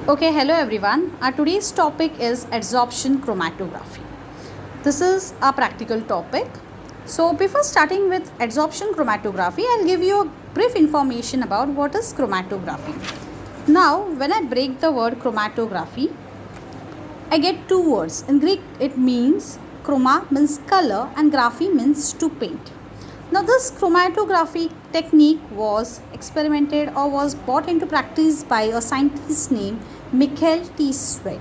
Okay, hello everyone. Our today's topic is adsorption chromatography. This is a practical topic. So, before starting with adsorption chromatography, I'll give you a brief information about what is chromatography. Now, when I break the word chromatography, I get two words. In Greek, it means chroma means color and graphy means to paint. Now, this chromatography technique was experimented or was brought into practice by a scientist named Michael T. Swed.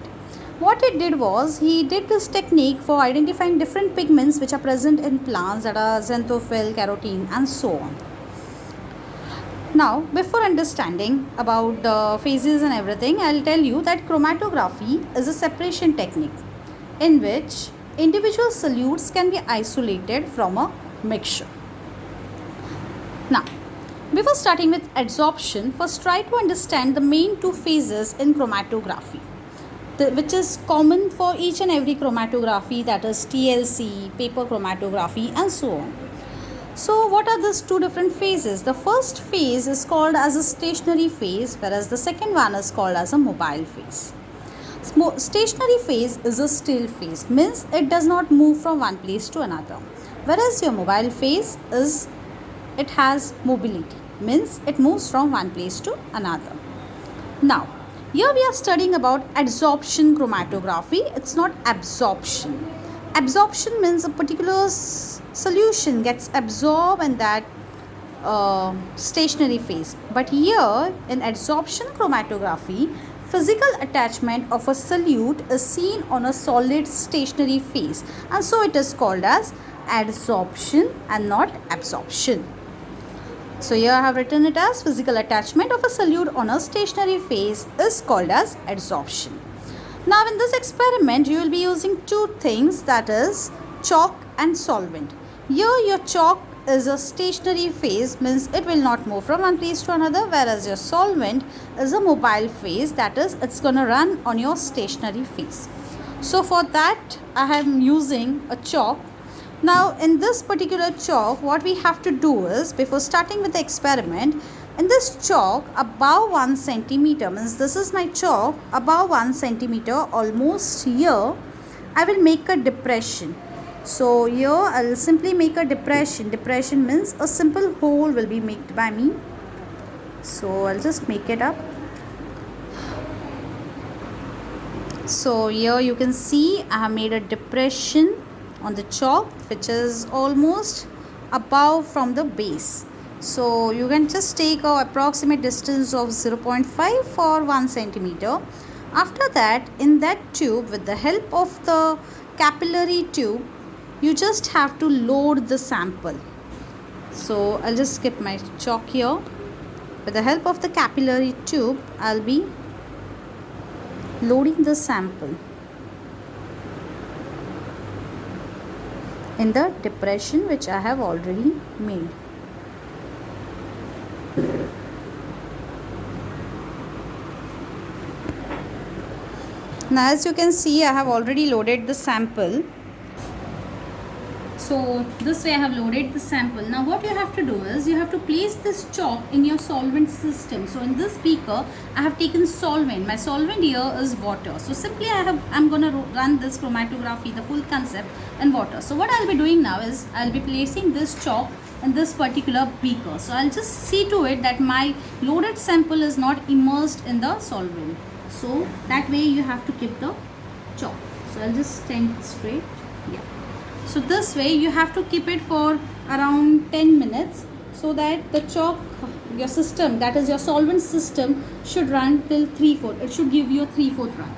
What he did was he did this technique for identifying different pigments which are present in plants, that are xanthophyll, carotene, and so on. Now, before understanding about the phases and everything, I'll tell you that chromatography is a separation technique in which individual solutes can be isolated from a mixture. Now, before starting with adsorption, first try to understand the main two phases in chromatography, which is common for each and every chromatography, that is TLC, paper chromatography, and so on. So, what are these two different phases? The first phase is called as a stationary phase, whereas the second one is called as a mobile phase. Stationary phase is a still phase, means it does not move from one place to another, whereas your mobile phase is it has mobility, means it moves from one place to another. Now, here we are studying about adsorption chromatography. It's not absorption. Absorption means a particular solution gets absorbed in that stationary phase. But here in adsorption chromatography, physical attachment of a solute is seen on a solid stationary phase, and so it is called as adsorption and not absorption. So here I have written it as physical attachment of a solute on a stationary phase is called as adsorption. Now in this experiment you will be using two things, that is chalk and solvent. Here your chalk is a stationary phase, means it will not move from one place to another, whereas your solvent is a mobile phase, that is it's going to run on your stationary phase. So for that I am using a chalk. Now in this particular chalk, what we have to do is, before starting with the experiment, in this chalk above 1 centimeter, means this is my chalk, above 1 centimeter, almost here, I will make a depression. So here I will simply make a depression. Depression means a simple hole will be made by me. So I'll just make it up. So here you can see I have made a depression on the chalk which is almost above from the base. So you can just take a approximate distance of 0.5 for 1 centimeter. After that, in that tube, with the help of the capillary tube, you just have to load the sample. So I'll just skip my chalk here. With the help of the capillary tube, I'll be loading the sample in the depression which I have already made. Now as you can see, I have already loaded the sample. So this way I have loaded the sample. Now what you have to do is, you have to place this chalk in your solvent system. So in this beaker I have taken solvent. My solvent here is water. So simply I'm going to run this chromatography, the full concept, in water. So what I'll be doing now is, I'll be placing this chalk in this particular beaker. So I'll just see to it that my loaded sample is not immersed in the solvent. So that way you have to keep the chalk. So I'll just stand it straight. Yeah. So this way you have to keep it for around 10 minutes so that the chalk, your system, that is your solvent system, should run till 3/4. It should give you a 3/4 run.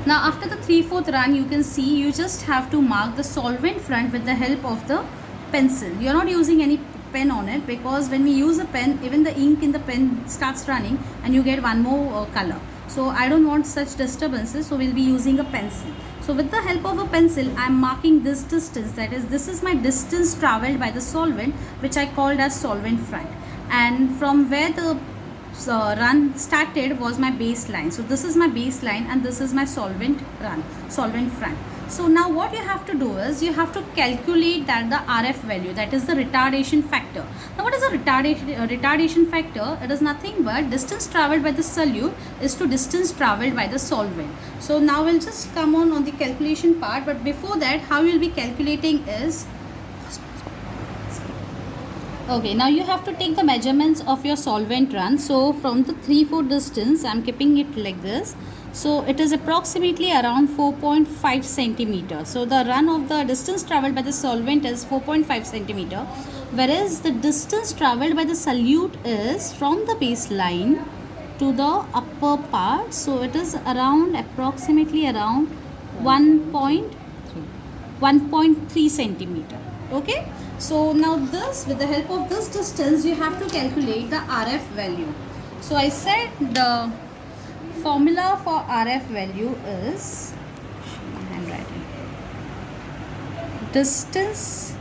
Now after the 3/4 run, you can see you just have to mark the solvent front with the help of the pencil. You are not using any pen on it, because when we use a pen, even the ink in the pen starts running and you get one more color. So I don't want such disturbances, so we'll be using a pencil. So with the help of a pencil, I am marking this distance, that is, this is my distance travelled by the solvent, which I called as solvent front. And from where the run started was my baseline. So this is my baseline and this is my solvent front. So now what you have to do is you have to calculate that the RF value, that is the retardation factor. Now what is a retardation factor? It is nothing but distance traveled by the solute is to distance traveled by the solvent. So now we'll just come on the calculation part, but before that how you will be calculating is, okay, now you have to take the measurements of your solvent run. So from the 3-4 distance, I'm keeping it like this. So it is approximately around 4.5 centimeter. So the run of the distance traveled by the solvent is 4.5 centimeter, whereas the distance traveled by the solute is from the baseline to the upper part. So it is around approximately around 1.3 centimeter. Okay, so now this, with the help of this distance, you have to calculate the RF value. So I said the formula for RF value is, handwriting, distance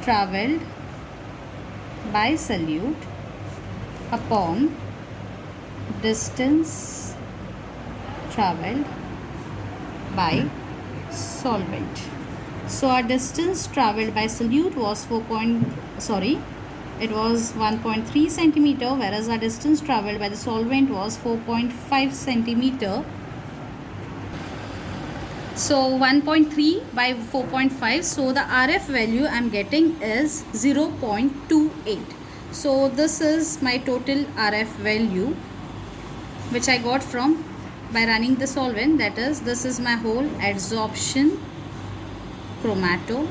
traveled by solute upon distance traveled by solvent. So our distance traveled by solute was 1.3 centimeter, whereas our distance traveled by the solvent was 4.5 centimeter. So 1.3 by 4.5, so the RF value I'm getting is 0.28. So this is my total RF value which I got from by running the solvent, that is, this is my whole adsorption chromatography.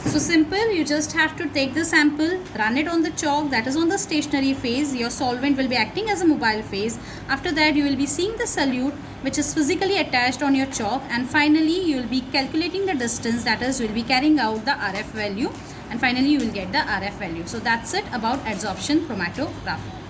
So simple, you just have to take the sample, run it on the chalk, that is on the stationary phase. Your solvent will be acting as a mobile phase. After that you will be seeing the solute which is physically attached on your chalk, and finally you will be calculating the distance, that is, you will be carrying out the RF value, and finally you will get the RF value. So that's it about adsorption chromatography.